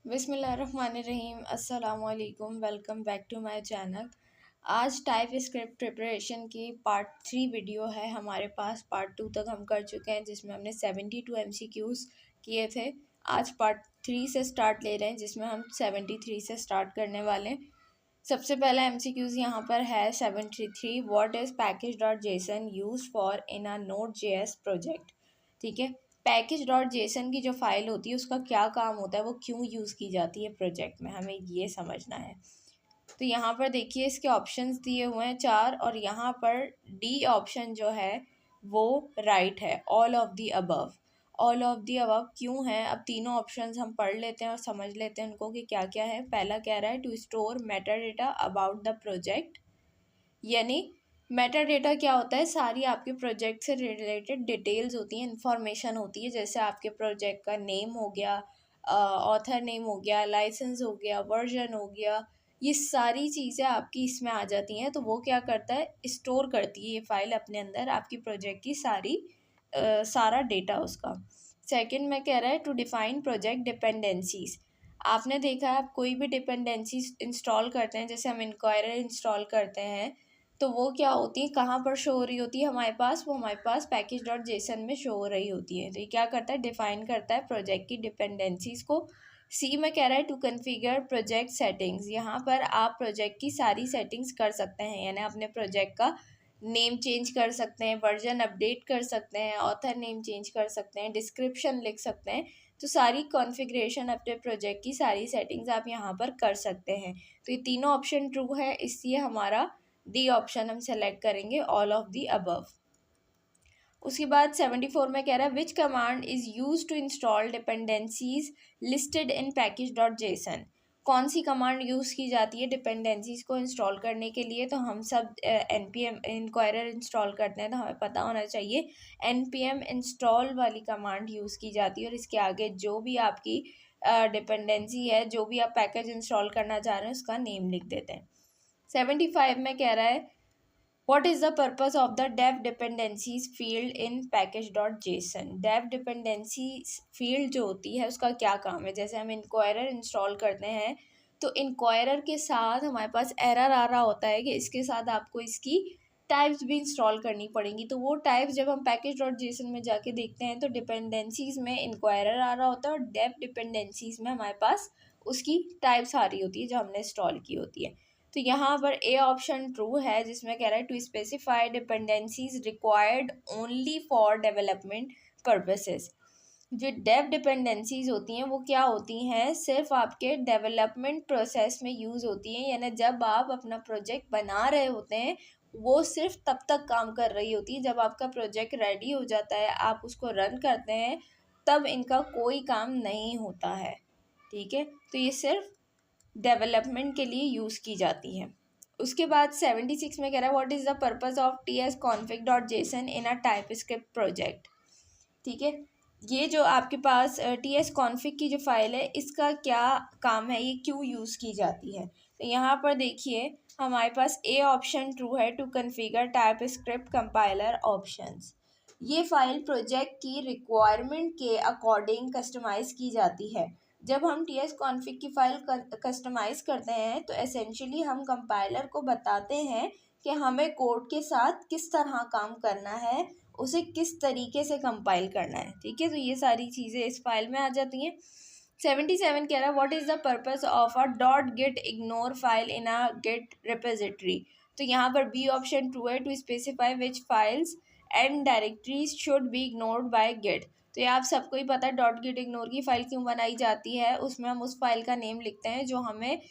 बिस्मिल्लाहिर्रहमानिर्रहीम। अस्सलाम वालेकुम। Welcome back to my channel. आज टाइप स्क्रिप्ट प्रिपरेशन की पार्ट 3 वीडियो है हमारे पास। पार्ट 2 तक हम कर चुके हैं जिसमें हमने 72 MCQs किए थे। आज पार्ट 3 से स्टार्ट ले रहे हैं जिसमें हम 73 से स्टार्ट करने वाले हैं। सबसे पहला MCQs यहाँ पर है 73। What is package dot Jason use for in a node JS project. ठीक है, पैकेज डॉट जेसन की जो फाइल होती है उसका क्या काम होता है, वो क्यों यूज़ की जाती है प्रोजेक्ट में, हमें ये समझना है। तो यहाँ पर देखिए इसके ऑप्शंस दिए हुए हैं 4 और यहाँ पर डी ऑप्शन जो है वो राइट है, all of the above. All of the above क्यों है, अब तीनों ऑप्शंस हम पढ़ लेते हैं और समझ लेते हैं उनको कि क्या क्या है। पहला कह रहा है to store metadata about the project, यानी मेटा डेटा क्या होता है, सारी आपके प्रोजेक्ट से रिलेटेड डिटेल्स होती हैं, इंफॉर्मेशन होती है। जैसे आपके प्रोजेक्ट का नेम हो गया, ऑथर नेम हो गया, लाइसेंस हो गया, वर्जन हो गया, ये सारी चीज़ें आपकी इसमें आ जाती हैं। तो वो क्या करता है, स्टोर करती है ये फाइल अपने अंदर आपकी प्रोजेक्ट की सारा डेटा उसका। सेकंड में कह रहा है टू डिफाइन प्रोजेक्ट डिपेंडेंसीज। आपने देखा है आप कोई भी डिपेंडेंसीज इंस्टॉल करते हैं, जैसे हम इंक्वायरर इंस्टॉल करते हैं तो वो क्या होती है, कहाँ पर शो हो रही होती है हमारे पास, वो हमारे पास पैकेज डॉट जेसन में शो हो रही होती है। तो ये क्या करता है, डिफाइन करता है प्रोजेक्ट की डिपेंडेंसीज को। सी में कह रहा है टू कन्फिगर प्रोजेक्ट सेटिंग्स। यहाँ पर आप प्रोजेक्ट की सारी सेटिंग्स कर सकते हैं, यानी अपने प्रोजेक्ट का नेम चेंज कर सकते हैं, वर्जन अपडेट कर सकते हैं, ऑथर नेम चेंज कर सकते हैं, डिस्क्रिप्शन लिख सकते हैं। तो सारी कॉन्फ़िगरेशन अपने प्रोजेक्ट की सारी सेटिंग्स आप यहाँ पर कर सकते हैं। तो ये तीनों ऑप्शन ट्रू है, इसलिए हमारा डी ऑप्शन हम सेलेक्ट करेंगे, ऑल ऑफ दी अबव। उसके बाद 74 में कह रहा है which command is use to install dependencies listed in package dot JSON. कौन सी कमांड यूज़ की जाती है डिपेंडेंसीज को इंस्टॉल करने के लिए। तो हम सब npm इंक्वायरर इंस्टॉल करते हैं तो हमें पता होना चाहिए npm इंस्टॉल वाली कमांड यूज़ की जाती है, और इसके आगे जो भी आपकी डिपेंडेंसी है, जो भी आप पैकेज इंस्टॉल करना चाह रहे हैं उसका नेम लिख देते हैं। 75 में कह रहा है What is the purpose of the dev dependencies field in package.json? dev dependencies field जो होती है उसका क्या काम है। जैसे हम इंक्वायरर इंस्टॉल करते हैं तो इंक्वायरर के साथ हमारे पास एरर आ रहा होता है कि इसके साथ आपको इसकी टाइप्स भी इंस्टॉल करनी पड़ेंगी। तो वो टाइप्स जब हम package.json में जाके देखते हैं तो डिपेंडेंसीज में इंक्वायरर आ रहा होता है और डेव डिपेंडेंसीज में हमारे पास उसकी टाइप्स आ रही होती है जो हमने इंस्टॉल की होती है। तो यहाँ पर ए ऑप्शन ट्रू है जिसमें कह रहा है to specify dependencies required only for development purposes. जो डेव डिपेंडेंसीज होती हैं वो क्या होती हैं, सिर्फ आपके डेवलपमेंट प्रोसेस में यूज़ होती हैं, यानी जब आप अपना प्रोजेक्ट बना रहे होते हैं वो सिर्फ तब तक काम कर रही होती है। जब आपका प्रोजेक्ट रेडी हो जाता है, आप उसको रन करते हैं, तब इनका कोई काम नहीं होता है। ठीक है, तो ये सिर्फ डेवलपमेंट के लिए यूज़ की जाती है। उसके बाद 76 में कह रहा है what is the purpose of tsconfig.json in a type script project. ठीक है, ये जो आपके पास tsconfig की जो फाइल है इसका क्या काम है, ये क्यों यूज़ की जाती है। तो यहाँ पर देखिए हमारे पास ए ऑप्शन ट्रू है to configure TypeScript compiler options. ये फाइल प्रोजेक्ट की रिक्वायरमेंट के अकॉर्डिंग कस्टमाइज़ की जाती है। जब हम tsconfig की फ़ाइल कस्टमाइज़ करते हैं तो एसेंशियली हम कंपाइलर को बताते हैं कि हमें कोड के साथ किस तरह काम करना है, उसे किस तरीके से कंपाइल करना है। ठीक है, तो ये सारी चीज़ें इस फाइल में आ जाती हैं। 77 कह रहा है what is the purpose of a dot git ignore file in a git repository. तो यहाँ पर बी ऑप्शन ट्रू है to specify which files and directories should be ignored by git. तो ये आप सबको ही पता है डॉट गिट इग्नोर की फ़ाइल क्यों बनाई जाती है। उसमें हम उस फाइल का नेम लिखते हैं जो हमें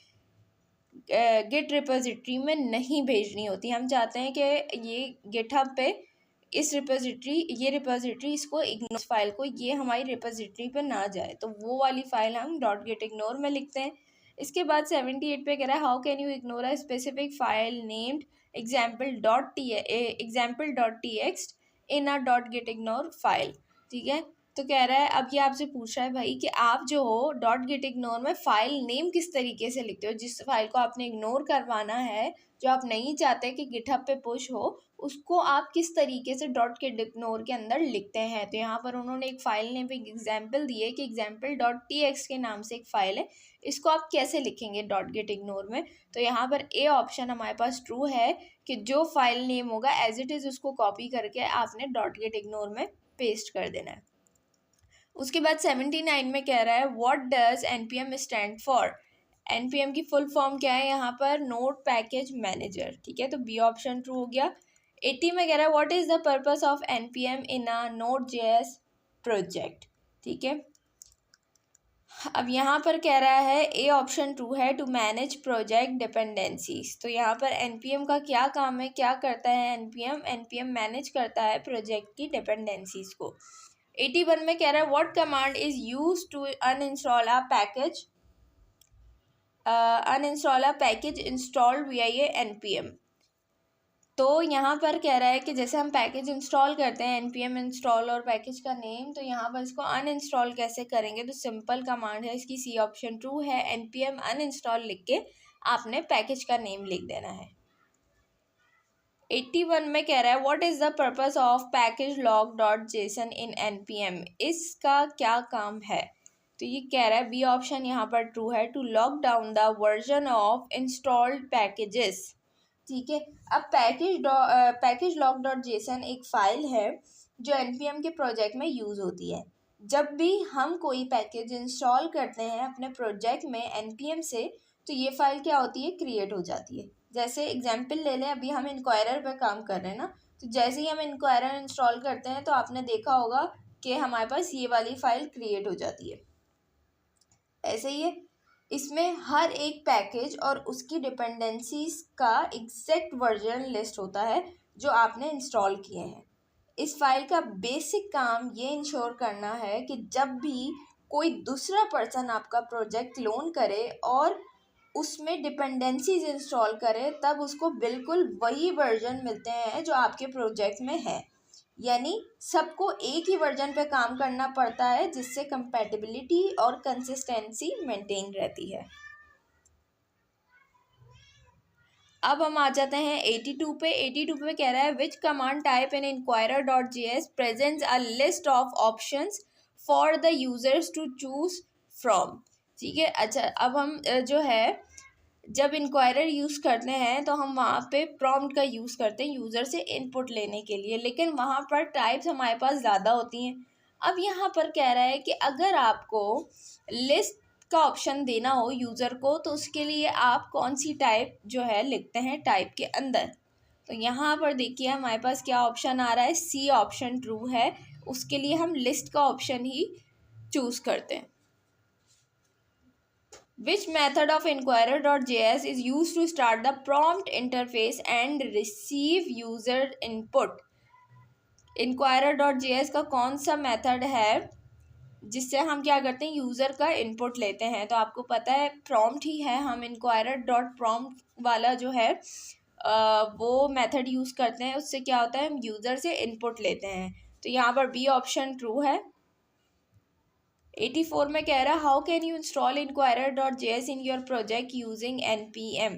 गिट रिपोजिटरी में नहीं भेजनी होती। हम चाहते हैं कि ये गिटहब पे इस ये रिपोजिटरी इसको इग्नोर फाइल को ये हमारी रिपोजिटरी पे ना जाए, तो वो वाली फ़ाइल हम डॉट गिट इग्नोर में लिखते हैं। इसके बाद 78 पे कह रहा है how can you ignore a specific file named example.txt in a dot git ignore file. ठीक है, तो कह रहा है, अब ये आपसे पूछ रहा है भाई कि आप जो हो डॉट गेट इग्नोर में फाइल नेम किस तरीके से लिखते हो, जिस फाइल को आपने इग्नोर करवाना है, जो आप नहीं चाहते कि गिटहब पे पुश हो, उसको आप किस तरीके से डॉट गेट इग्नोर के अंदर लिखते हैं। तो यहाँ पर उन्होंने एक फाइल नेम पे एक एग्जाम्पल दी है कि example.txt के नाम से एक फ़ाइल है, इसको आप कैसे लिखेंगे डॉट गेट इग्नोर में। तो यहाँ पर ए ऑप्शन हमारे पास ट्रू है कि जो फाइल नेम होगा एज इट इज़ उसको कॉपी करके आपने डॉट गेट इग्नोर में पेस्ट कर देना है। उसके बाद 79 में कह रहा है what does NPM stand for. NPM की फुल फॉर्म क्या है यहाँ पर, नोड पैकेज मैनेजर, ठीक है, तो बी ऑप्शन ट्रू हो गया। 80 में कह रहा है what is the purpose of NPM in a Node.js project, ठीक है। अब यहाँ पर कह रहा है ए ऑप्शन ट्रू है, टू मैनेज प्रोजेक्ट डिपेंडेंसीज। तो यहाँ पर एनपीएम का क्या काम है, क्या करता है एनपीएम मैनेज करता है प्रोजेक्ट की डिपेंडेंसीज को। 81 में कह रहा है what command is use to uninstall a package installed via npm. तो यहाँ पर कह रहा है कि जैसे हम पैकेज इंस्टॉल करते हैं npm इंस्टॉल और पैकेज का नेम, तो यहाँ पर इसको अनइंस्टॉल कैसे करेंगे, तो सिंपल कमांड है इसकी, सी ऑप्शन ट्रू है, npm अनइंस्टॉल लिख के आपने पैकेज का नेम लिख देना है। 81 में कह रहा है what is the purpose of package lock dot Jason in npm, इसका क्या काम है। तो ये कह रहा है बी ऑप्शन यहाँ पर ट्रू है, to lock down the version of installed packages, ठीक है। अब पैकेज लॉग डॉट जेसन एक फ़ाइल है जो npm के प्रोजेक्ट में यूज़ होती है। जब भी हम कोई पैकेज इंस्टॉल करते हैं अपने प्रोजेक्ट में npm से, तो ये फाइल क्या होती है, क्रिएट हो जाती है। जैसे एग्जांपल ले लें, अभी हम इंक्वायरर पे काम कर रहे हैं ना, तो जैसे ही हम इंक्वायरर इंस्टॉल करते हैं तो आपने देखा होगा कि हमारे पास ये वाली फ़ाइल क्रिएट हो जाती है। ऐसे ही इसमें हर एक पैकेज और उसकी डिपेंडेंसीज का एग्जैक्ट वर्जन लिस्ट होता है जो आपने इंस्टॉल किए हैं। इस फाइल का बेसिक काम ये इंश्योर करना है कि जब भी कोई दूसरा पर्सन आपका प्रोजेक्ट क्लोन करे और उसमें डिपेंडेंसीज इंस्टॉल करे, तब उसको बिल्कुल वही वर्जन मिलते हैं जो आपके प्रोजेक्ट में है। यानी सबको एक ही वर्जन पे काम करना पड़ता है, जिससे कंपैटिबिलिटी और कंसिस्टेंसी मेंटेन रहती है। अब हम आ जाते हैं 82 पे। 82 पे कह रहा है which command type in inquirer.js presents a list of options for the users to choose from, ठीक है। अच्छा, अब हम जो है जब इंक्वायरर यूज़ करते हैं तो हम वहाँ पे प्रॉम्प्ट का यूज़ करते हैं यूज़र से इनपुट लेने के लिए, लेकिन वहाँ पर टाइप्स हमारे पास ज़्यादा होती हैं। अब यहाँ पर कह रहा है कि अगर आपको लिस्ट का ऑप्शन देना हो यूज़र को, तो उसके लिए आप कौन सी टाइप जो है लिखते हैं टाइप के अंदर। तो यहाँ पर देखिए हमारे पास क्या ऑप्शन आ रहा है, सी ऑप्शन ट्रू है, उसके लिए हम लिस्ट का ऑप्शन ही चूज़ करते हैं। Which method of inquirer.js is used to start the prompt interface and receive user input? inquirer.js का कौन सा मेथड है जिससे हम क्या करते हैं, यूज़र का इनपुट लेते हैं। तो आपको पता है प्रॉम्प्ट ही है, हम inquirer.prompt वाला जो है वो मेथड यूज़ करते हैं। उससे क्या होता है, हम यूज़र से इनपुट लेते हैं। तो यहाँ पर बी ऑप्शन ट्रू है। 84 में कह रहा है how can you install inquirer.js in your project using npm।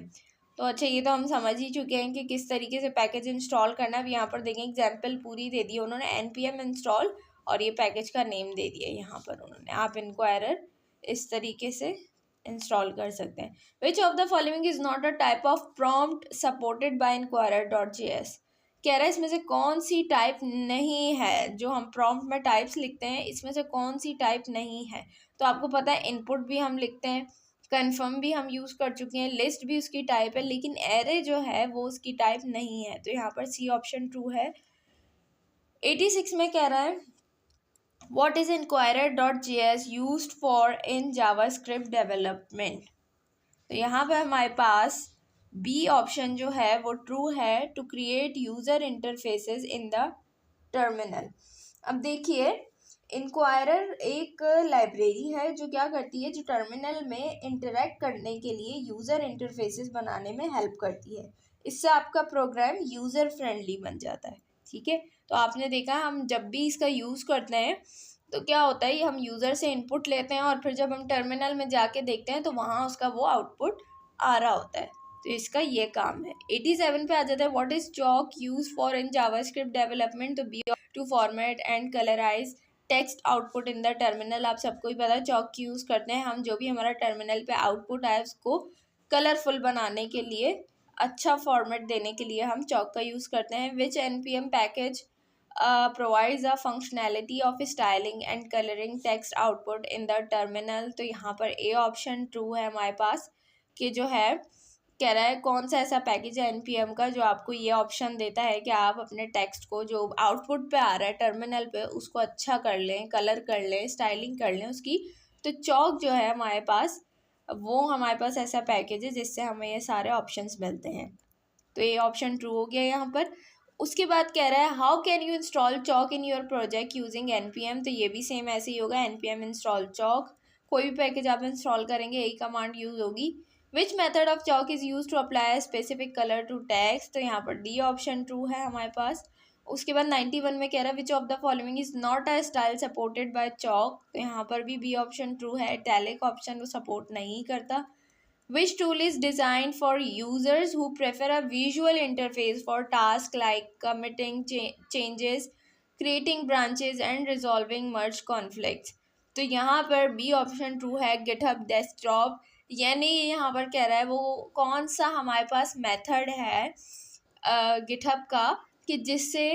तो अच्छा, ये तो हम समझ ही चुके हैं कि किस तरीके से पैकेज इंस्टॉल करना है। अब यहाँ पर देखें एग्जाम्पल पूरी दे दी उन्होंने, npm इंस्टॉल और ये पैकेज का नेम दे दिया यहाँ पर उन्होंने। आप inquirer इस तरीके से इंस्टॉल कर सकते हैं। Which of the following is not a type of prompt supported by inquirer.js। कह रहा है इसमें से कौन सी टाइप नहीं है, जो हम प्रॉम्प्ट में टाइप्स लिखते हैं इसमें से कौन सी टाइप नहीं है। तो आपको पता है इनपुट भी हम लिखते हैं, कन्फर्म भी हम यूज़ कर चुके हैं, लिस्ट भी उसकी टाइप है, लेकिन एरे जो है वो उसकी टाइप नहीं है। तो यहाँ पर सी ऑप्शन ट्रू है। 86 में कह रहा है what is inquirer.js used for in JavaScript development. तो यहाँ पर हमारे पास बी ऑप्शन जो है वो ट्रू है, to create user interfaces in the terminal. अब देखिए इंक्वायरर एक लाइब्रेरी है जो क्या करती है, जो टर्मिनल में इंटरेक्ट करने के लिए यूज़र इंटरफेसेस बनाने में हेल्प करती है। इससे आपका प्रोग्राम यूज़र फ्रेंडली बन जाता है, ठीक है। तो आपने देखा हम जब भी इसका यूज़ करते हैं तो क्या होता है, ये हम यूज़र से इनपुट लेते हैं और फिर जब हम टर्मिनल में जाके देखते हैं तो वहाँ उसका वो आउटपुट आ रहा होता है। तो इसका ये काम है। 87 पे आ जाता है, what is chalk use for in JavaScript development to format and colourise text output in the terminal. आप सबको ही पता है चॉक की यूज़ करते हैं हम, जो भी हमारा टर्मिनल पे आउटपुट आए उसको कलरफुल बनाने के लिए, अच्छा फॉर्मेट देने के लिए हम चॉक का यूज़ करते हैं। विच npm package provides a functionality of styling and coloring text output in the terminal। तो यहाँ पर ए ऑप्शन ट्रू है हमारे पास, कि जो है कह रहा है कौन सा ऐसा पैकेज है npm का जो आपको ये ऑप्शन देता है कि आप अपने टेक्स्ट को जो आउटपुट पे आ रहा है टर्मिनल पे उसको अच्छा कर लें, कलर कर लें, स्टाइलिंग कर लें उसकी। तो चॉक जो है हमारे पास, वो हमारे पास ऐसा पैकेज है जिससे हमें ये सारे ऑप्शंस मिलते हैं। तो ये ऑप्शन ट्रू हो गया यहाँ पर। उसके बाद कह रहा है how can you install chalk in your project using npm। तो ये भी सेम ऐसे ही होगा, npm इंस्टॉल चॉक। कोई भी पैकेज आप इंस्टॉल करेंगे यही कमांड यूज होगी। Which method of chalk is use to apply specific colour to text. तो यहाँ पर डी ऑप्शन ट्रू है हमारे पास। उसके बाद 91 में कह रहा है which of the following is not a style supported by chalk. तो यहाँ पर भी बी ऑप्शन ट्रू है, इटैलिक ऑप्शन वो सपोर्ट नहीं करता। Which tool is designed for users who prefer a visual interface for tasks like committing changes, creating branches and resolving merge conflicts। तो यहाँ पर बी ऑप्शन ट्रू है, GitHub desktop. यानी यहाँ पर कह रहा है वो कौन सा हमारे पास मेथड है गिटहब का कि जिससे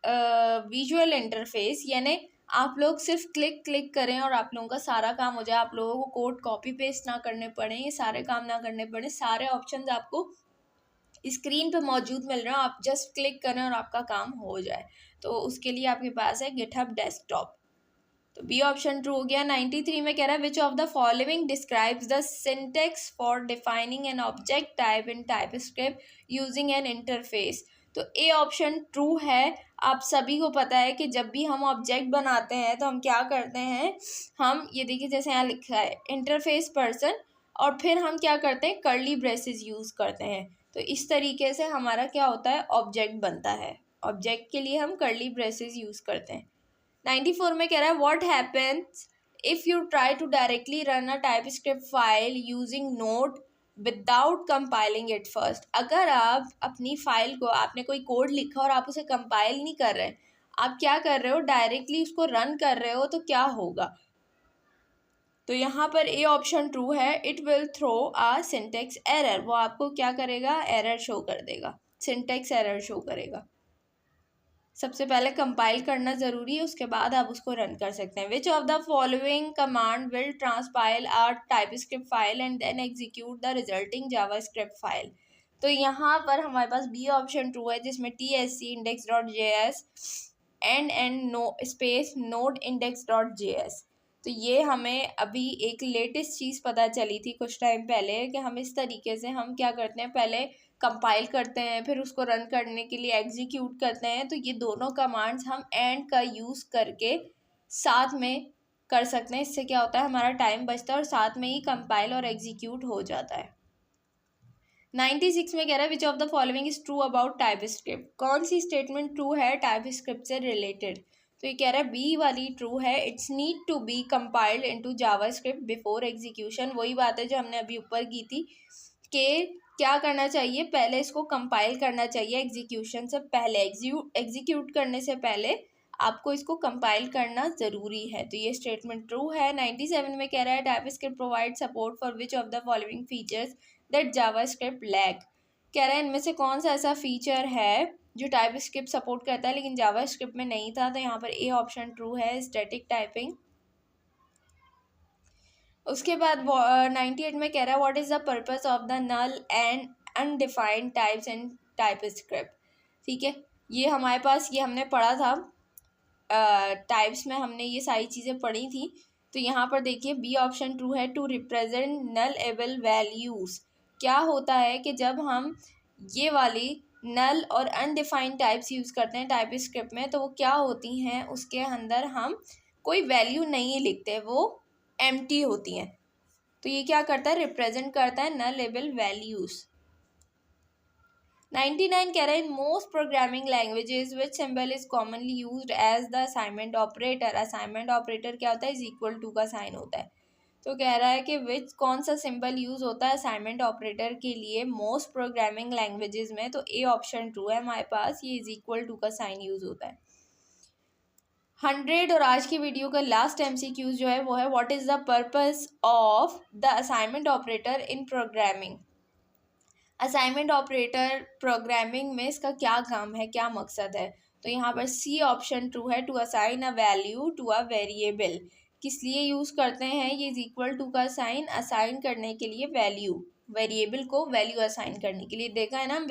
विजुअल इंटरफेस, यानी आप लोग सिर्फ क्लिक करें और आप लोगों का सारा काम हो जाए, आप लोगों को कोड कॉपी पेस्ट ना करने पड़े, ये सारे काम ना करने पड़े, सारे ऑप्शंस आपको स्क्रीन पे मौजूद मिल रहे हैं, आप जस्ट क्लिक करें और आपका काम हो जाए। तो उसके लिए आपके पास है गिटहब डेस्कटॉप। तो बी ऑप्शन ट्रू हो गया। 93 में कह रहा है which of the following describes the syntax for defining an object type in TypeScript using an interface. तो ए ऑप्शन ट्रू है। आप सभी को पता है कि जब भी हम ऑब्जेक्ट बनाते हैं तो हम क्या करते हैं, हम ये देखिए जैसे यहाँ लिखा है इंटरफेस पर्सन, और फिर हम क्या करते हैं, कर्ली ब्रेसेस यूज़ करते हैं। तो इस तरीके से हमारा क्या होता है, ऑब्जेक्ट बनता है। ऑब्जेक्ट के लिए हम कर्ली ब्रेसेस यूज़ करते हैं। 94 में कह रहा है what happens if you try to directly run a TypeScript file using Node without compiling it first. अगर आप अपनी फाइल को, आपने कोई कोड लिखा और आप उसे कंपाइल नहीं कर रहे, आप क्या कर रहे हो, डायरेक्टली उसको रन कर रहे हो, तो क्या होगा। तो यहाँ पर ए ऑप्शन ट्रू है, it will throw a syntax error. वो आपको क्या करेगा, एरर शो कर देगा, सिंटेक्स एरर शो करेगा। सबसे पहले कंपाइल करना ज़रूरी है, उसके बाद आप उसको रन कर सकते हैं। Which of the following command will transpile our TypeScript file and then execute the resulting JavaScript file. तो यहाँ पर हमारे पास बी ऑप्शन ट्रू है, जिसमें TSC index.js and no space node index.js। तो ये हमें अभी एक लेटेस्ट चीज़ पता चली थी कुछ टाइम पहले कि हम इस तरीके से हम क्या करते हैं, पहले कंपाइल करते हैं, फिर उसको रन करने के लिए एग्जीक्यूट करते हैं। तो ये दोनों कमांड्स हम एंड का यूज़ करके साथ में कर सकते हैं। इससे क्या होता है, हमारा टाइम बचता है और साथ में ही कंपाइल और एग्जीक्यूट हो जाता है। 96 में कह रहा है which of the following is true about TypeScript. कौन सी स्टेटमेंट ट्रू है टाइपस्क्रिप्ट से रिलेटेड। तो ये कह रहा है बी वाली ट्रू है, it's need to be compiled into JavaScript before execution. वही बात है जो हमने अभी ऊपर की थी कि क्या करना चाहिए, पहले इसको कंपाइल करना चाहिए एग्जीक्यूशन से पहले, एग्जीक्यूट करने से पहले आपको इसको कंपाइल करना ज़रूरी है। तो ये स्टेटमेंट ट्रू है। 97 में कह रहा है TypeScript provide support for which of the following features that JavaScript lack. कह रहा है इनमें से कौन सा ऐसा फीचर है जो टाइपस्क्रिप्ट सपोर्ट करता है लेकिन जावास्क्रिप्ट में नहीं था। तो यहाँ पर ए ऑप्शन ट्रू है, स्टैटिक टाइपिंग। उसके बाद 98 में कह रहा है what is the purpose of the null and undefined types in TypeScript. ठीक है, ये हमारे पास, ये हमने पढ़ा था टाइप्स में, हमने ये सारी चीज़ें पढ़ी थी। तो यहाँ पर देखिए बी ऑप्शन ट्रू है, to represent nullable values. क्या होता है कि जब हम ये वाली नल और अनडिफाइंड टाइप्स यूज़ करते हैं टाइपस्क्रिप्ट में, तो वो क्या होती हैं, उसके अंदर हम कोई वैल्यू नहीं लिखते, वो एम्प्टी होती हैं। तो ये क्या करता है, रिप्रेजेंट करता है नल एबल वैल्यूज़। 99 कह रहा है in most programming languages which symbol is commonly used as the assignment operator. Assignment operator क्या होता है, इज इक्वल टू का साइन होता है। तो कह रहा है कि विच कौन सा सिंबल यूज होता है असाइनमेंट ऑपरेटर के लिए मोस्ट प्रोग्रामिंग लैंग्वेजेस में, तो ए ऑप्शन ट्रू है हमारे पास, ये इज इक्वल टू का साइन यूज होता है। 100 और आज की वीडियो का लास्ट MCQ जो है वो है what is the purpose of the assignment operator in programming. Assignment operator programming में इसका क्या काम है, क्या मकसद है, तो यहाँ पर सी ऑप्शन ट्रू है, to assign a value to a variable. किस लिए यूज़ करते हैं, ये इज इक्वल टू का साइन असाइन करने के लिए वैल्यू, वेरिएबल को वैल्यू असाइन करने के लिए। देखा है ना, हम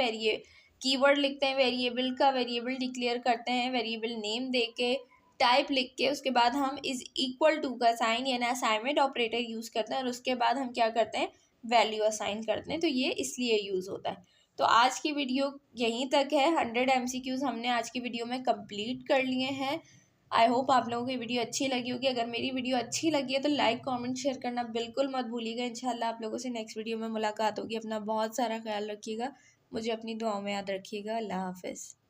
कीवर्ड लिखते हैं वेरिएबल का, वेरिएबल डिक्लेयर करते हैं, वेरिएबल नेम दे के टाइप लिख के उसके बाद हम इज इक्वल टू का साइन यानी असाइनमेंट ऑपरेटर यूज़ करते हैं और उसके बाद हम क्या करते हैं, वैल्यू असाइन करते हैं। तो ये इसलिए यूज़ होता है। तो आज की वीडियो यहीं तक है। 100 MCQs हमने आज की वीडियो में कंप्लीट कर लिए हैं। आई होप आप लोगों को ये वीडियो अच्छी लगी होगी। अगर मेरी वीडियो अच्छी लगी है तो लाइक कमेंट शेयर करना बिल्कुल मत भूलिएगा। इंशाल्लाह आप लोगों से नेक्स्ट वीडियो में मुलाकात होगी। अपना बहुत सारा ख्याल रखिएगा, मुझे अपनी दुआओं में याद रखिएगा। अल्लाह हाफिज़।